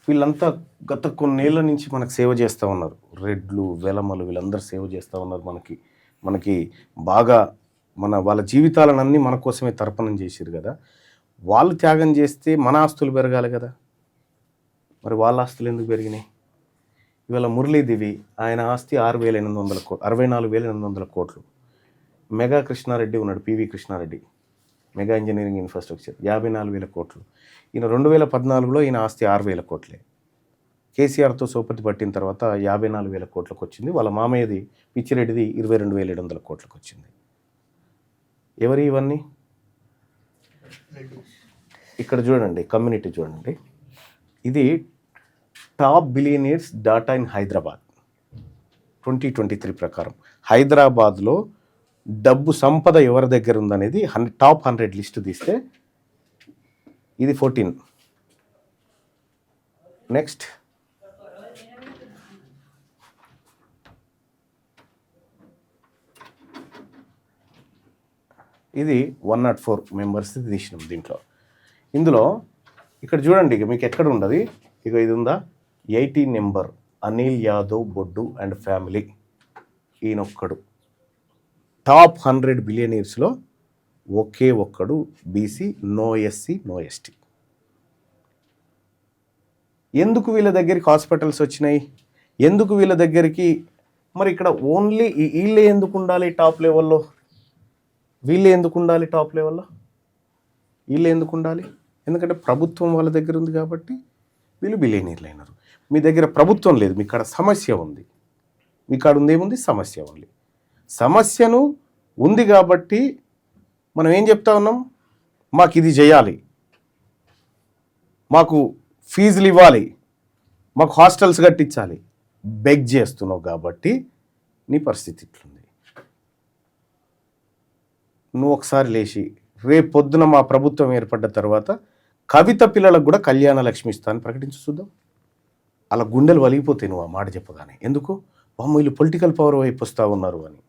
వీళ్ళంతా గత కొన్నేళ్ల నుంచి మనకు సేవ చేస్తూ ఉన్నారు. రెడ్లు, వెలమలు వీళ్ళందరూ సేవ చేస్తూ ఉన్నారు మనకి బాగా వాళ్ళ జీవితాలనన్నీ మన కోసమే తర్పణం చేసిర్రు కదా! వాళ్ళు త్యాగం చేస్తే మన ఆస్తులు పెరగాలి కదా! మరి వాళ్ళ ఆస్తులు ఎందుకు పెరిగినాయి? ఇవాళ మురళీదేవి ఆయన ఆస్తి 64,800 కోట్లు. మెగా కృష్ణారెడ్డి ఉన్నాడు, PV Krishna Reddy, mega engineering infrastructure 54,000 కోట్లు. ఈయన 2014లో ఈయన ఆస్తి 6,000 కోట్లే. కేసీఆర్తో సోపతి పట్టిన తర్వాత 54,000 కోట్లకు వచ్చింది. వాళ్ళ మామయ్యది పిచ్చిరెడ్డిది 22,700 కోట్లకు వచ్చింది. ఎవరి ఇవన్నీ? ఇక్కడ చూడండి, కమ్యూనిటీ చూడండి. ఇది top billionaires data in Hyderabad 2023 ప్రకారం. హైదరాబాద్లో డబ్బు సంపద ఎవరి దగ్గర ఉందనేది టాప్ 100 లిస్టు తీస్తే ఇది 14. నెక్స్ట్ ఇది 104 మెంబర్స్ తీసినాం దీంట్లో. ఇందులో ఇక్కడ చూడండి, ఇక మీకు ఎక్కడ ఉండదు, ఇక ఇది ఉందా 80 number Anil Yadav Boddu and family. ఈయనొక్కడు టాప్ 100 బిలియనీర్స్లో ఒకే ఒక్కడు BC, no SC, no ST. ఎందుకు వీళ్ళ దగ్గరికి హాస్పిటల్స్ వచ్చినాయి? ఎందుకు వీళ్ళ దగ్గరికి? మరి ఇక్కడ ఓన్లీ వీళ్ళే ఎందుకు ఉండాలి టాప్ లెవెల్లో? వీళ్ళే ఎందుకు ఉండాలి టాప్ లెవెల్లో? వీళ్ళే ఎందుకు ఉండాలి? ఎందుకంటే ప్రభుత్వం వాళ్ళ దగ్గర ఉంది కాబట్టి వీళ్ళు బిలియనీర్లు అయినారు. మీ దగ్గర ప్రభుత్వం లేదు, మీ కాడ సమస్య ఉంది. మీ కాడ ఉందేముంది? సమస్య ఉంది. సమస్యను ఉంది కాబట్టి మనం ఏం చెప్తా ఉన్నాం? మాకు ఇది చేయాలి, మాకు ఫీజులు ఇవ్వాలి, మాకు హాస్టల్స్ కట్టించాలి. బెగ్ చేస్తున్నావు కాబట్టి నీ పరిస్థితి ఇట్లుంది. నువ్వు ఒకసారి లేచి రేపు పొద్దున మా ప్రభుత్వం ఏర్పడ్డ తర్వాత కవిత పిల్లలకు కూడా కళ్యాణ లక్ష్మి ఇస్తా అని ప్రకటించి చూద్దాం. అలా గుండెలు వలిగిపోతాయి నువ్వు ఆ మాట చెప్పగానే. ఎందుకు? వీళ్ళు పొలిటికల్ పవర్ వైపు వస్తూ ఉన్నారు అని.